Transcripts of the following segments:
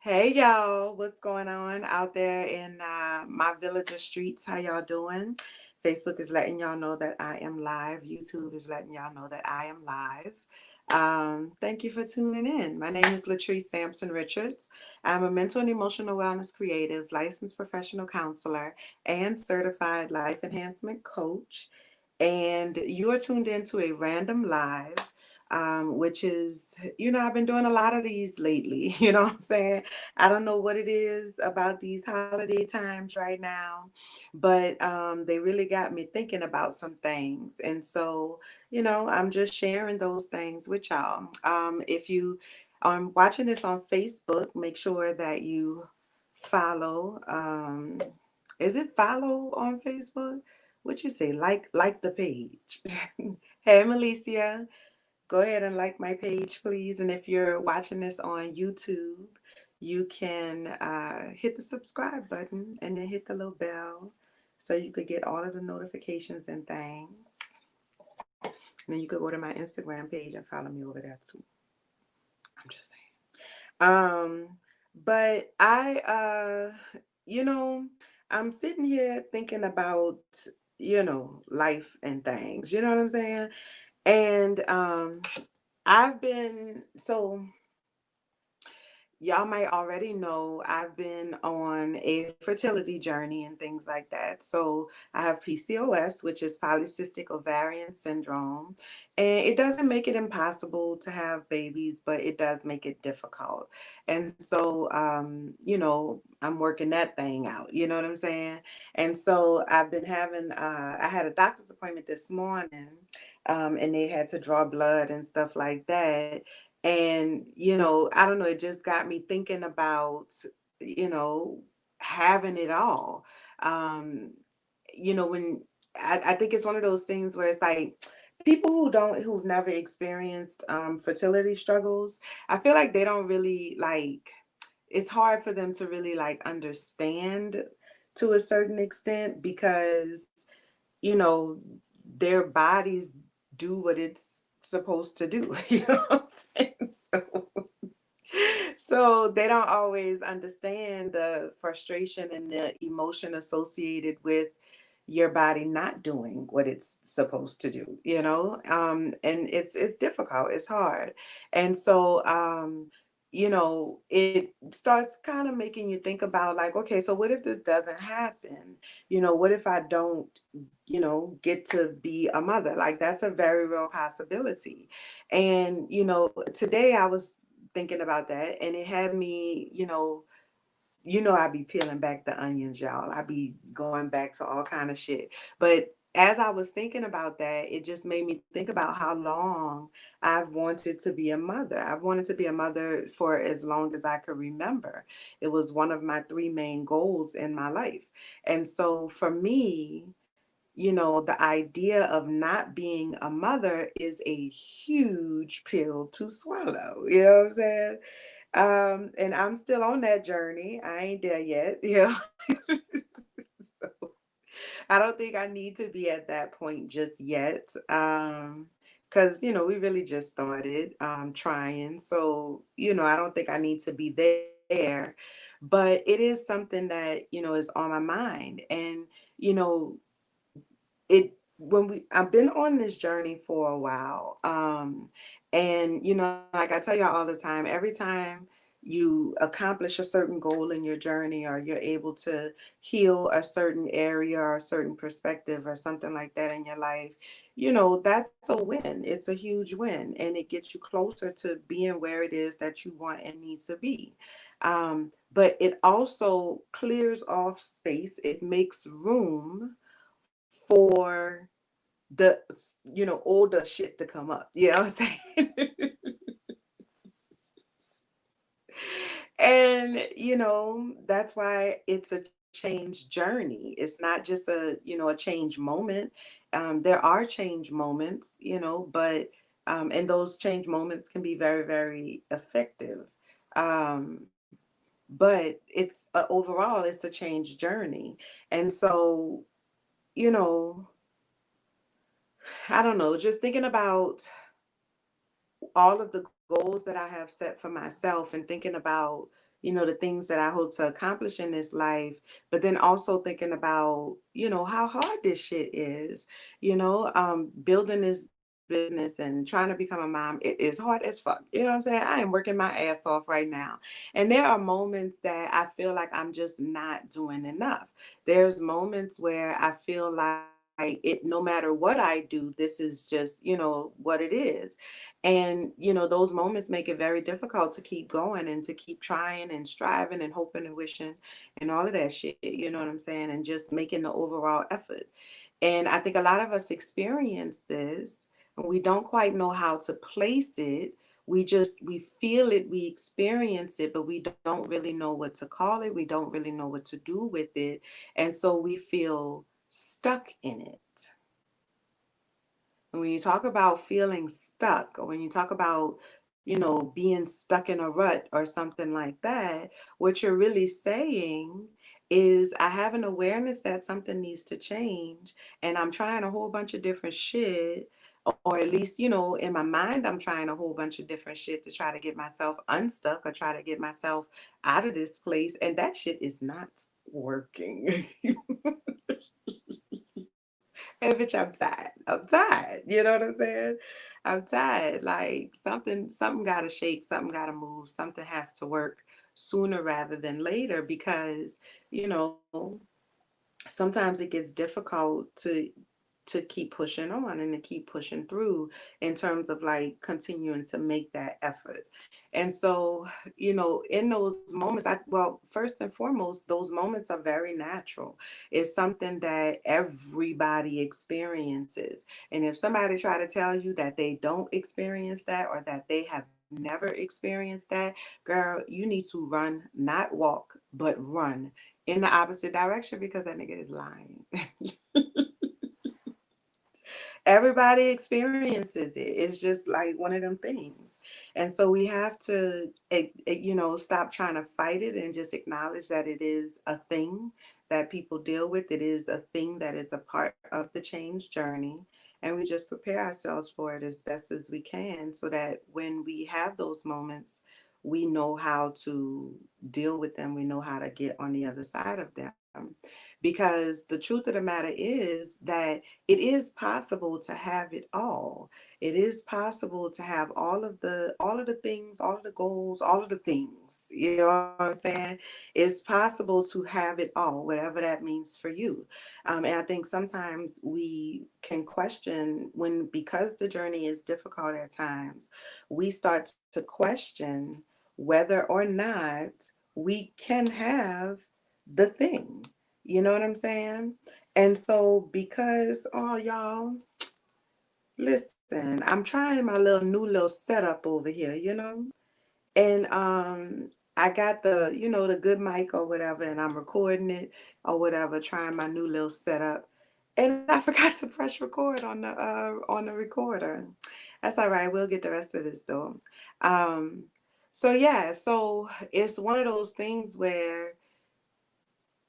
Hey y'all, what's going on out there in my villager streets? How y'all doing? Facebook is letting y'all know that I am live. YouTube is letting y'all know that I am live. Thank you for tuning in. My name is Latrice Sampson Richards. I'm a mental and emotional wellness creative, licensed professional counselor, and certified life enhancement coach. And you are tuned into a random live, which is, I've been doing a lot of these lately. You know what I'm saying? I don't know what it is about these holiday times right now, but they really got me thinking about some things. And so, I'm just sharing those things with y'all. If you are watching this on Facebook, make sure that you follow. Is it follow on Facebook? What you say? Like the page. Hey, Malicia, go ahead and like my page, please. And if you're watching this on YouTube, you can hit the subscribe button and then hit the little bell so you could get all of the notifications and things. And then you could go to my Instagram page and follow me over there too. I'm just saying. But you know, I'm sitting here thinking about, life and things. You know what I'm saying? And I've been so y'all might already know I've been on a fertility journey and things like that. So I have PCOS, which is polycystic ovarian syndrome. And it doesn't make it impossible to have babies, but it does make it difficult. And so, I'm working that thing out. You know what I'm saying? And so I've been having, I had a doctor's appointment this morning, and they had to draw blood and stuff like that. And, I don't know, it just got me thinking about, you know, having it all. Um, when I think it's one of those things where it's like people who've never experienced fertility struggles, I feel like they don't really like, it's hard for them to really like understand to a certain extent because, you know, their bodies do what it's supposed to do. You know what I'm saying? So they don't always understand the frustration and the emotion associated with your body not doing what it's supposed to do, and it's difficult, it's hard. And so it starts kind of making you think about like, okay, so what if this doesn't happen? What if I don't get to be a mother? Like that's a very real possibility. And today I was thinking about that, and it had me, I be peeling back the onions, y'all. I be going back to all kind of shit. But as I was thinking about that, it just made me think about how long I've wanted to be a mother. I've wanted to be a mother for as long as I could remember. It was one of my three main goals in my life. And so for me, the idea of not being a mother is a huge pill to swallow. You know what I'm saying? And I'm still on that journey. I ain't there yet, So I don't think I need to be at that point just yet. Because we really just started trying. So, I don't think I need to be there. But it is something that, is on my mind. And, you know, I've been on this journey for a while. And like I tell y'all all the time, every time you accomplish a certain goal in your journey, or you're able to heal a certain area or a certain perspective or something like that in your life, that's a win. It's a huge win, and it gets you closer to being where it is that you want and need to be. But it also clears off space. It makes room for the older shit to come up. You know what I'm saying? And that's why it's a change journey. It's not just a change moment. There are change moments, but and those change moments can be very, very effective. Um, but overall, it's a change journey. And so, you know, I don't know, just thinking about all of the goals that I have set for myself and thinking about, the things that I hope to accomplish in this life, but then also thinking about, how hard this shit is, building this business and trying to become a mom. It is hard as fuck. You know what I'm saying? I am working my ass off right now. And there are moments that I feel like I'm just not doing enough. There's moments where I feel like no matter what I do, this is just, what it is. And, those moments make it very difficult to keep going and to keep trying and striving and hoping and wishing and all of that shit, you know what I'm saying? And just making the overall effort. And I think a lot of us experience this and we don't quite know how to place it. We feel it, we experience it, but we don't really know what to call it. We don't really know what to do with it. And so we feel stuck in it. And when you talk about feeling stuck, or when you talk about, being stuck in a rut or something like that, what you're really saying is, I have an awareness that something needs to change, and I'm trying a whole bunch of different shit, or at least, in my mind, I'm trying a whole bunch of different shit to try to get myself unstuck or try to get myself out of this place, and that shit is not working. Hey, bitch, I'm tired. I'm tired. You know what I'm saying? I'm tired. Like something gotta shake, something gotta move, something has to work sooner rather than later because, you know, sometimes it gets difficult to keep pushing on and to keep pushing through in terms of like continuing to make that effort. And so, in those moments, first and foremost, those moments are very natural. It's something that everybody experiences. And if somebody try to tell you that they don't experience that or that they have never experienced that, girl, you need to run, not walk, but run in the opposite direction because that nigga is lying. Everybody experiences it. It's just like one of them things. And so we have to, stop trying to fight it and just acknowledge that it is a thing that people deal with. It is a thing that is a part of the change journey. And we just prepare ourselves for it as best as we can so that when we have those moments, we know how to deal with them. We know how to get on the other side of them. Because the truth of the matter is that it is possible to have it all. It is possible to have all of the things, all of the goals, all of the things. You know what I'm saying? It's possible to have it all, whatever that means for you. And I think sometimes we can question when, because the journey is difficult at times, we start to question whether or not we can have the thing. You know what I'm saying? And so, because, oh, y'all, listen, I'm trying my new little setup over here, and I got the good mic or whatever, and I'm recording it or whatever, trying my new little setup. And I forgot to press record on the recorder. That's all right. We'll get the rest of this though. Um, so yeah, so it's one of those things where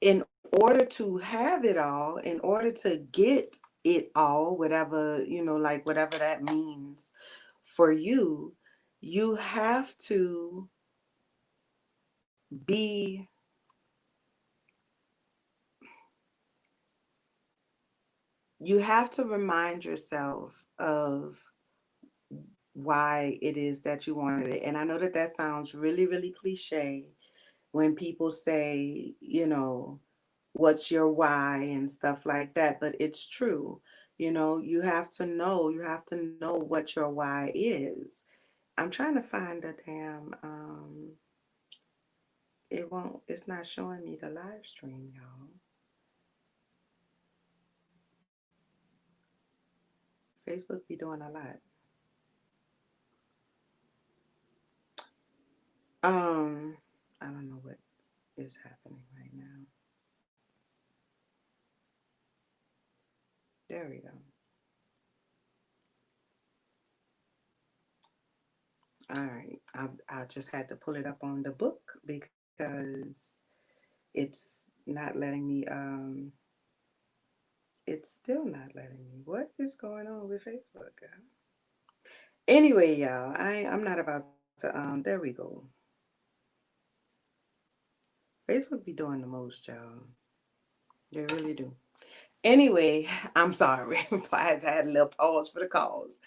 in order to have it all, in order to get it all, whatever, like whatever that means for you, you have to be, you have to remind yourself of why it is that you wanted it. And I know that that sounds really, really cliche when people say, what's your why and stuff like that, but it's true. You have to know what your why is. I'm trying to find the damn it's not showing me the live stream, y'all. Facebook be doing a lot. Um I don't know what is happening right now. There we go. All right. I just had to pull it up on the book because it's not letting me it's still not letting me. What is going on with Facebook, girl? Anyway, y'all, I'm not about to there we go. Facebook be doing the most, y'all. They really do. Anyway, I'm sorry. I had a little pause for the cause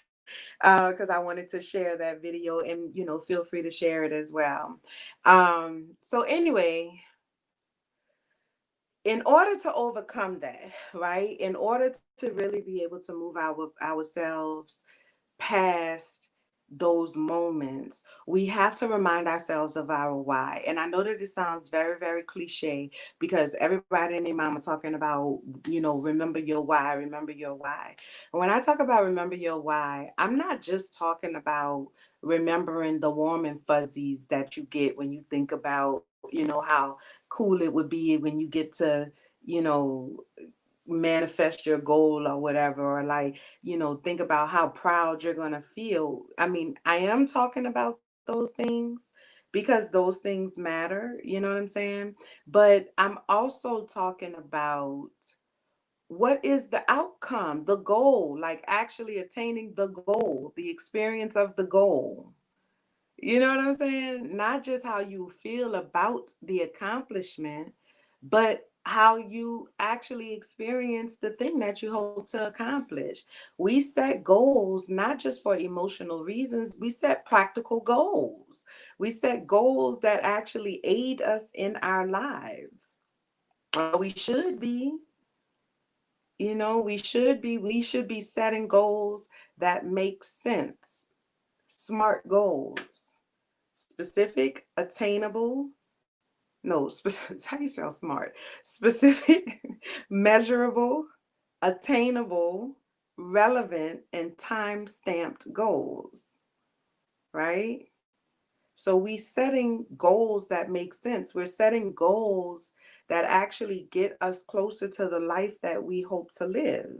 because I wanted to share that video, and feel free to share it as well. So anyway, in order to overcome that, right? In order to really be able to move ourselves past those moments, we have to remind ourselves of our why. And I know that it sounds very, very cliche because everybody and their mama talking about, remember your why, remember your why. And when I talk about remember your why, I'm not just talking about remembering the warm and fuzzies that you get when you think about, how cool it would be when you get to, you know, manifest your goal or whatever, or like, think about how proud you're going to feel. I mean, I am talking about those things because those things matter, you know what I'm saying? But I'm also talking about what is the outcome, the goal, like actually attaining the goal, the experience of the goal. You know what I'm saying? Not just how you feel about the accomplishment, but how you actually experience the thing that you hope to accomplish. We set goals not just for emotional reasons, we set practical goals. We set goals that actually aid us in our lives. Or we should be. We should be setting goals that make sense. Smart goals. Specific, attainable, no, how you spell smart? Specific, measurable, attainable, relevant, and time stamped goals, right? So we setting goals that make sense. We're setting goals that actually get us closer to the life that we hope to live,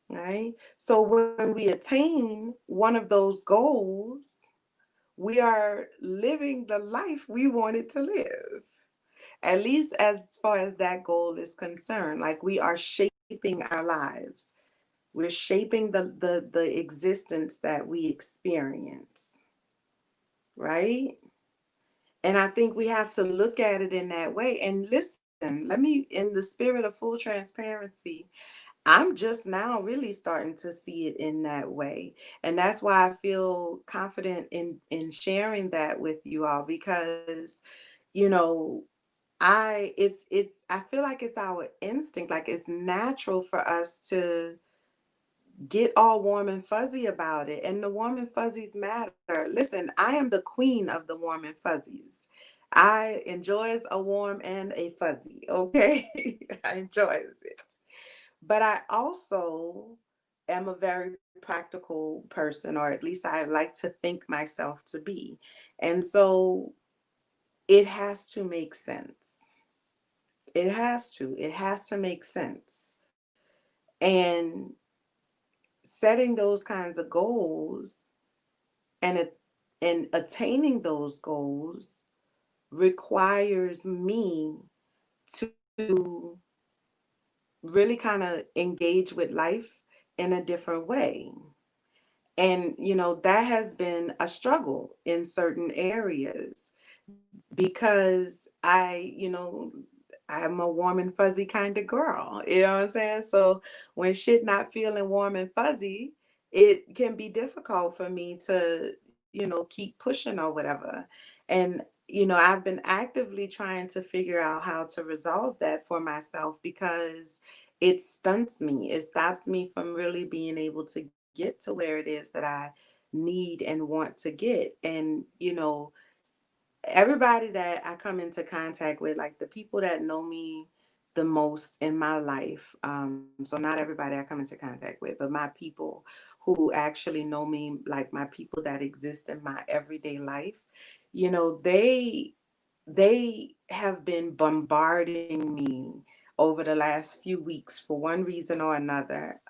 right? So when we attain one of those goals, we are living the life we wanted to live, at least as far as that goal is concerned. Like, we are shaping our lives, we're shaping the existence that we experience, right? And I think we have to look at it in that way. And listen, let me, in the spirit of full transparency, I'm just now really starting to see it in that way. And that's why I feel confident in sharing that with you all, because, you know, I feel like it's our instinct, like it's natural for us to get all warm and fuzzy about it. And the warm and fuzzies matter. Listen, I am the queen of the warm and fuzzies. I enjoys a warm and a fuzzy, okay? I enjoys it. But I also am a very practical person, or at least I like to think myself to be. And so it has to make sense. It has to make sense. And setting those kinds of goals and attaining those goals requires me to really kind of engage with life in a different way. And, that has been a struggle in certain areas because I'm a warm and fuzzy kind of girl. You know what I'm saying? So when shit not feeling warm and fuzzy, it can be difficult for me to, keep pushing or whatever. And, I've been actively trying to figure out how to resolve that for myself because it stunts me. It stops me from really being able to get to where it is that I need and want to get. And, everybody that I come into contact with, like the people that know me the most in my life, so not everybody I come into contact with, but my people who actually know me, like my people that exist in my everyday life, they have been bombarding me over the last few weeks for one reason or another.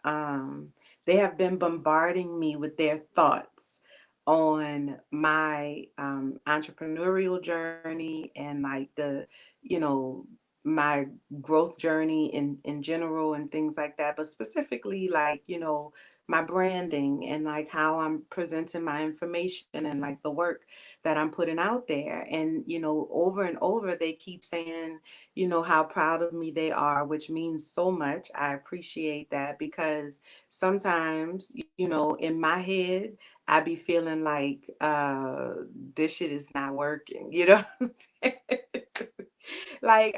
They have been bombarding me with their thoughts on my entrepreneurial journey and like my growth journey in general and things like that, but specifically like my branding and like how I'm presenting my information and like the work that I'm putting out there. And, over and over, they keep saying, how proud of me they are, which means so much. I appreciate that because sometimes, in my head, I be feeling like this shit is not working, you know what I'm saying? Like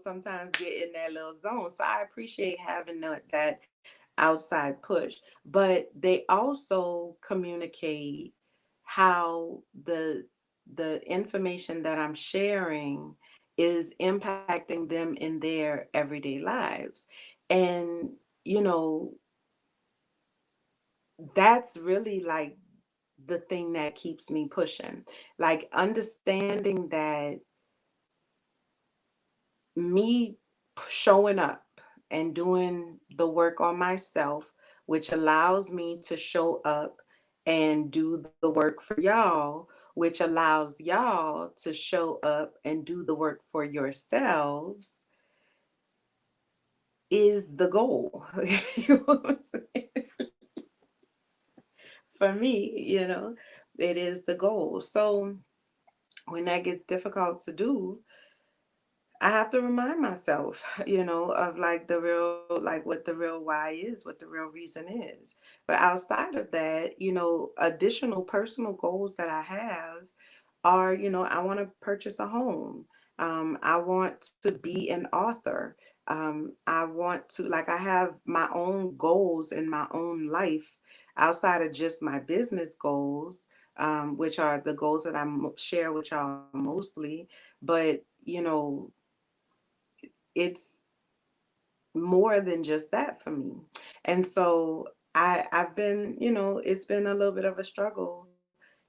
sometimes get in that little zone. So I appreciate having that outside push, but they also communicate how the information that I'm sharing is impacting them in their everyday lives. And you know that's really like the thing that keeps me pushing, like understanding that me showing up and doing the work on myself, which allows me to show up and do the work for y'all, which allows y'all to show up and do the work for yourselves, is the goal. You know what I'm saying? For me, it is the goal. So when that gets difficult to do, I have to remind myself, of like like what the real why is, what the real reason is. But outside of that, additional personal goals that I have are, I want to purchase a home. I want to be an author. I want to, like, I have my own goals in my own life outside of just my business goals, which are the goals that share with y'all mostly. But, it's more than just that for me. And so I've been, it's been a little bit of a struggle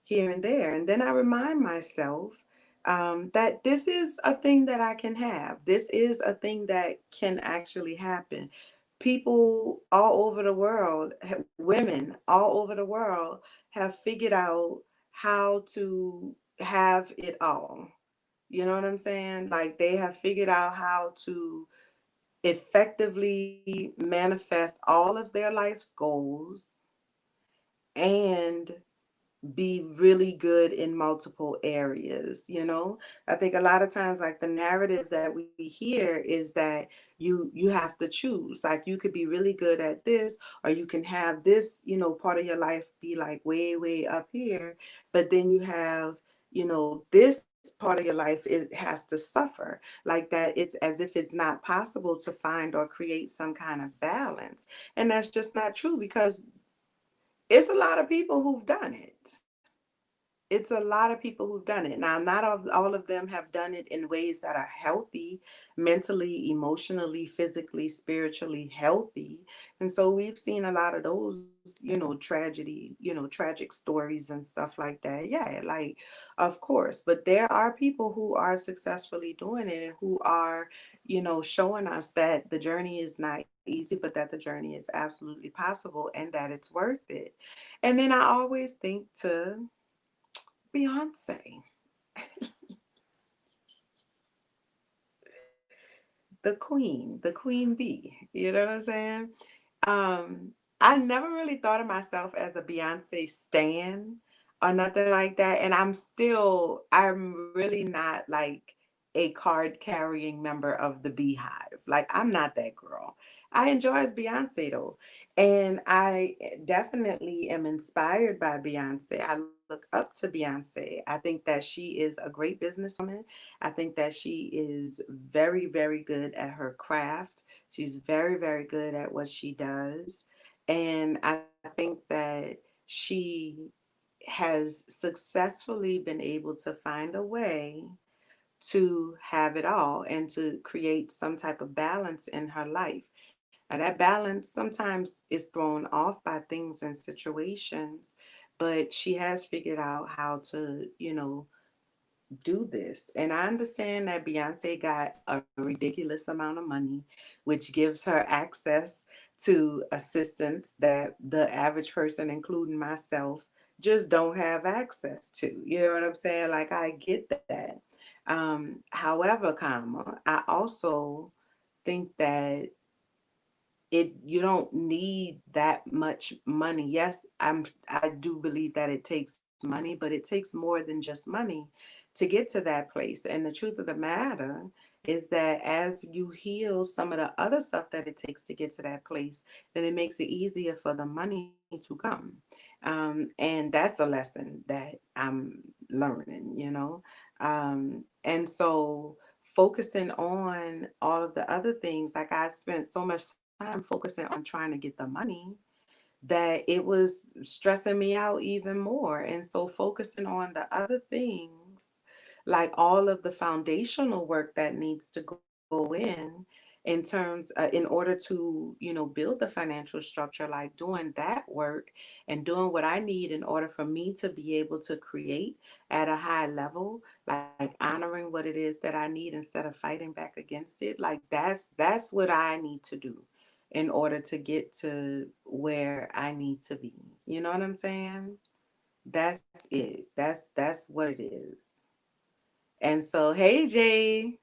here and there. And then I remind myself that this is a thing that I can have. This is a thing that can actually happen. People all over the world, women all over the world have figured out how to have it all. You know what I'm saying? Like they have figured out how to effectively manifest all of their life's goals and be really good in multiple areas. I think a lot of times, like, the narrative that we hear is that you have to choose. Like, you could be really good at this, or you can have this, part of your life be like way way up here, but then you have, this part of your life, it has to suffer, like that. It's as if it's not possible to find or create some kind of balance. And that's just not true, because it's a lot of people who've done it. It's a lot of people who've done it. Now, not all of them have done it in ways that are healthy, mentally, emotionally, physically, spiritually healthy. And so we've seen a lot of those, tragedy, tragic stories and stuff like that. Yeah, like, of course. But there are people who are successfully doing it and who are, showing us that the journey is not easy, but that the journey is absolutely possible and that it's worth it. And then I always think to Beyoncé, the queen bee. You know what I'm saying? I never really thought of myself as a Beyonce stan or nothing like that. And I'm really not like a card carrying member of the Beehive. Like, I'm not that girl. I enjoy Beyonce though. And I definitely am inspired by Beyonce. I look up to Beyonce. I think that she is a great businesswoman. I think that she is very, very good at her craft. She's very, very good at what she does. And I think that she has successfully been able to find a way to have it all and to create some type of balance in her life. Now, that balance sometimes is thrown off by things and situations, but she has figured out how to, do this. And I understand that Beyonce got a ridiculous amount of money, which gives her access to assistance that the average person, including myself, just don't have access to. You know what I'm saying? Like, I get that. However, I also think that you don't need that much money. Yes, I do believe that it takes money, but it takes more than just money to get to that place. And the truth of the matter is that as you heal some of the other stuff that it takes to get to that place, then it makes it easier for the money to come. And that's a lesson that I'm learning, you know. And so focusing on all of the other things, like I spent so much time focusing on trying to get the money that it was stressing me out even more. And so focusing on the other things, like all of the foundational work that needs to go in terms in order to, build the financial structure, like doing that work and doing what I need in order for me to be able to create at a high level, like honoring what it is that I need instead of fighting back against it. Like that's what I need to do in order to get to where I need to be. You know what I'm saying? That's it. That's what it is. And so, hey Jay,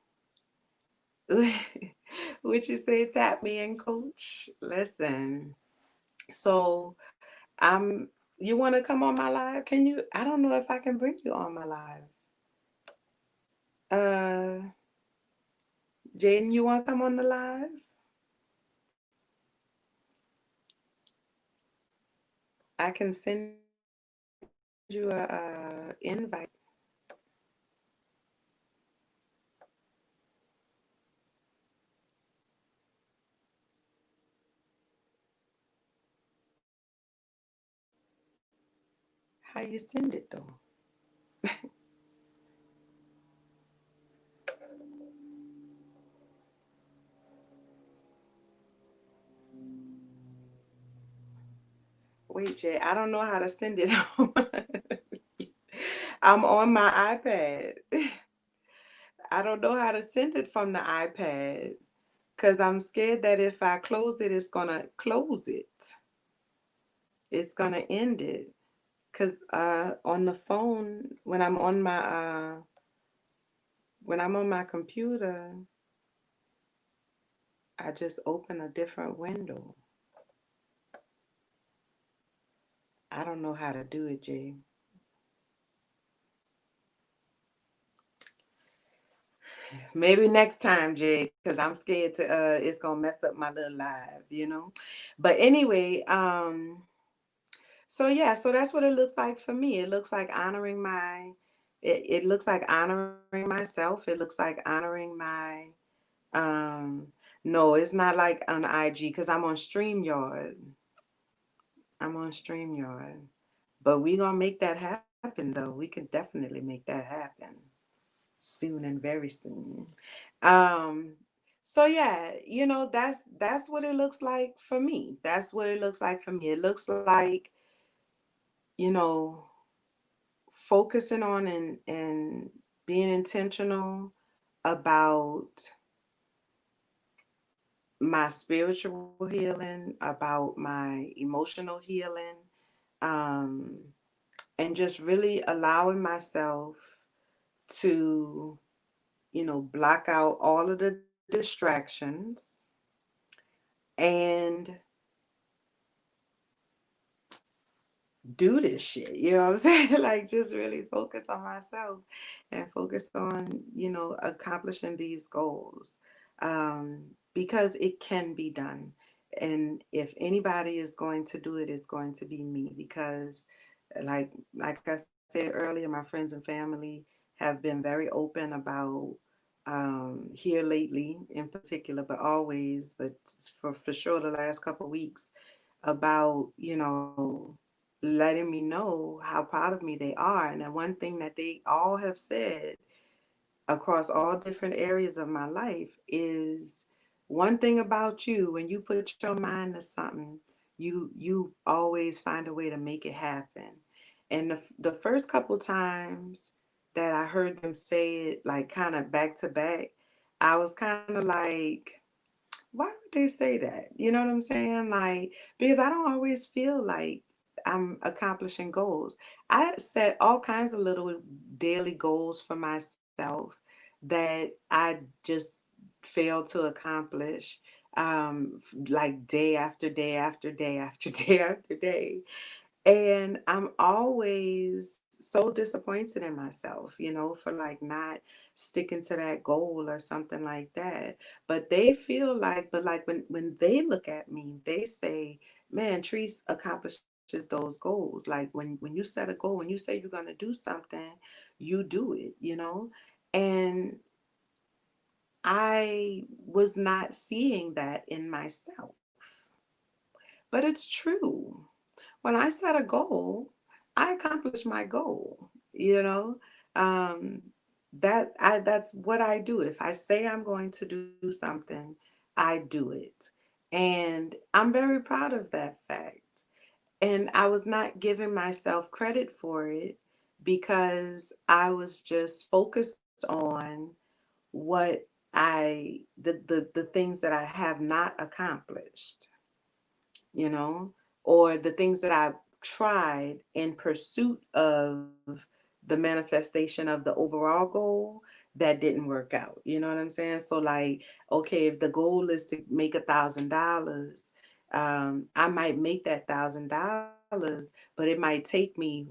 what you say? Tap me in, coach. Listen. So I'm. You want to come on my live? Can you? I don't know if I can bring you on my live. Uh, Jaden, you want to come on the live? I can send you a invite. How you send it though? Wait, Jay, I don't know how to send it. I'm on my iPad. I don't know how to send it from the iPad because I'm scared that if I close it, it's gonna close it. It's gonna end it. Because on the phone, when I'm on my computer, I just open a different window. I don't know how to do it, Jay. Maybe next time, Jay, because I'm scared to it's gonna mess up my little live. But anyway, so yeah, so that's what it looks like for me. It looks like honoring it looks like honoring myself. It looks like honoring my um no, it's not like on IG because I'm on StreamYard. I'm on StreamYard. But we gonna make that happen though. We can definitely make that happen soon and very soon. Um, so yeah, that's what it looks like for me. That's what it looks like for me. It looks like, you know, focusing on and being intentional about my spiritual healing, about my emotional healing, um, and just really allowing myself to, block out all of the distractions and do this shit. You know what I'm saying? Like just really focus on myself and focus on, accomplishing these goals. Because it can be done. And if anybody is going to do it, it's going to be me because like I said earlier, my friends and family have been very open about here lately in particular, but always, but for sure the last couple of weeks about, letting me know how proud of me they are. And then one thing that they all have said across all different areas of my life is one thing about you: when you put your mind to something, you always find a way to make it happen. And the first couple times that I heard them say it like kind of back to back, I was kind of like, why would they say that? You know what I'm saying? Like, because I don't always feel like I'm accomplishing goals. I set all kinds of little daily goals for myself that I just failed to accomplish. like day after day after day after day after day. And I'm always so disappointed in myself, for like not sticking to that goal or something like that. But they feel like, but like when they look at me, they say, man, Treese accomplishes those goals. Like when you set a goal, when you say you're gonna do something, you do it. And I was not seeing that in myself. But it's true. When I set a goal, I accomplish my goal, you know? Um, that's what I do. If I say I'm going to do something, I do it. And I'm very proud of that fact. And I was not giving myself credit for it because I was just focused on what the things that I have not accomplished, or the things that I tried in pursuit of the manifestation of the overall goal that didn't work out. You know what I'm saying? So like, okay, if the goal is to make $1,000, I might make that $1,000, but it might take me,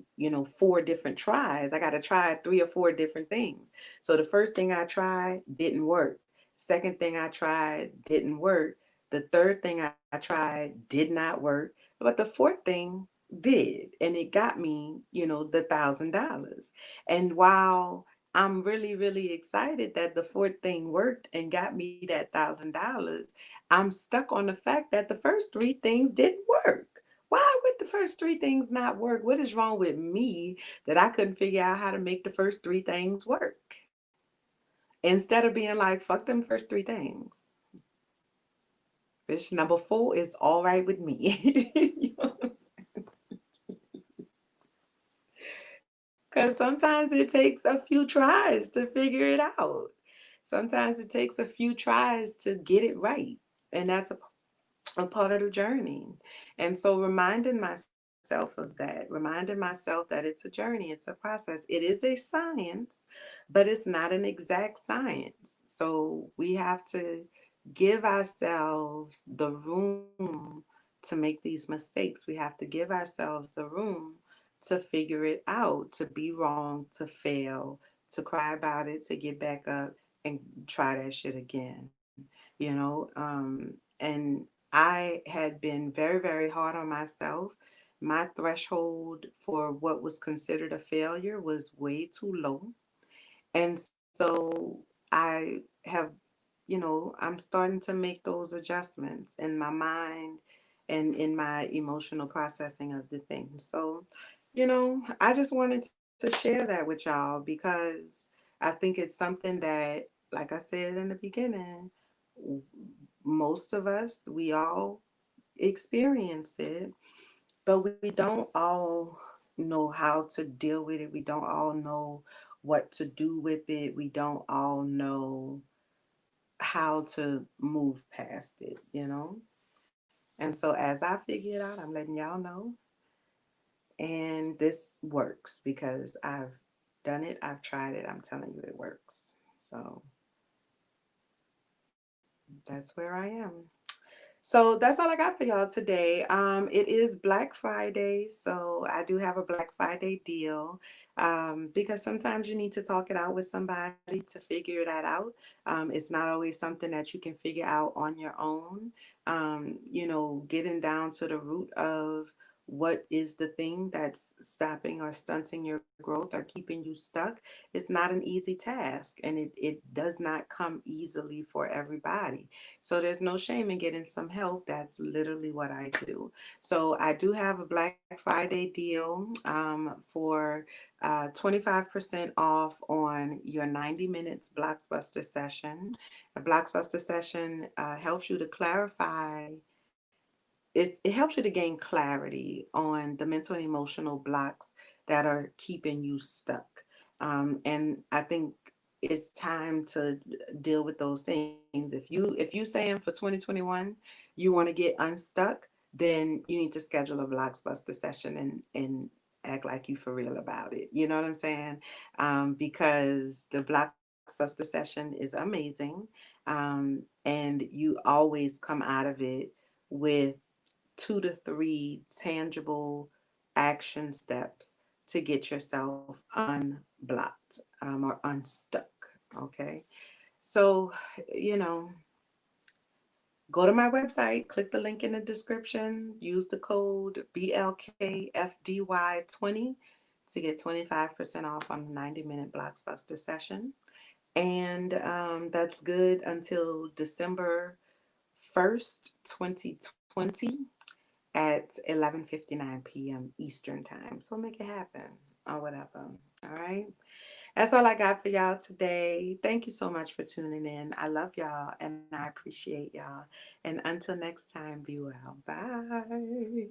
four different tries. I got to try three or four different things. So the first thing I tried didn't work. Second thing I tried didn't work. The third thing I tried did not work, but the fourth thing did, and it got me, the $1,000. And while I'm really, really excited that the fourth thing worked and got me that $1,000, I'm stuck on the fact that the first three things didn't work. Why would the first three things not work? What is wrong with me that I couldn't figure out how to make the first three things work? Instead of being like, fuck them first three things. Bitch, number four is all right with me. You know what I'm saying? Because sometimes it takes a few tries to figure it out. Sometimes it takes a few tries to get it right. And that's a part of the journey. And so reminding myself of that, reminding myself that it's a journey, it's a process. It is a science, but it's not an exact science. So we have to give ourselves the room to make these mistakes. We have to give ourselves the room to figure it out, to be wrong, to fail, to cry about it, to get back up and try that shit again. And I had been very, very hard on myself. My threshold for what was considered a failure was way too low. And so I have, I'm starting to make those adjustments in my mind and in my emotional processing of the things. So, I just wanted to share that with y'all because I think it's something that, like I said in the beginning, most of us, we all experience it, but we don't all know how to deal with it. We don't all know what to do with it. We don't all know how to move past it. And so as I figure it out, I'm letting y'all know. And this works because I've done it, I've tried it. I'm telling you, it works. So that's where I am. So that's all I got for y'all today. It is Black Friday, so I do have a Black Friday deal, because sometimes you need to talk it out with somebody to figure that out. It's not always something that you can figure out on your own. Getting down to the root of what is the thing that's stopping or stunting your growth or keeping you stuck. It's not an easy task, and it does not come easily for everybody. So there's no shame in getting some help. That's literally what I do. So I do have a Black Friday deal, for 25% off on your 90 minutes Blockbuster session. A Blockbuster session helps you to clarify. It helps you to gain clarity on the mental and emotional blocks that are keeping you stuck. And I think it's time to deal with those things. If you saying for 2021 you want to get unstuck, then you need to schedule a Blockbuster session and act like you for real about it. You know what I'm saying? Because the Blockbuster Blockbuster session is amazing. And you always come out of it with 2 to 3 tangible action steps to get yourself unblocked or unstuck. Okay. So, you know, go to my website, click the link in the description, use the code BLKFDY20 to get 25% off on a 90-minute Blockbuster session. And that's good until December 1st, 2020 at 11:59 p.m. Eastern Time. So make it happen or whatever. All right. That's all I got for y'all today. Thank you so much for tuning in. I love y'all and I appreciate y'all. And until next time, be well. Bye.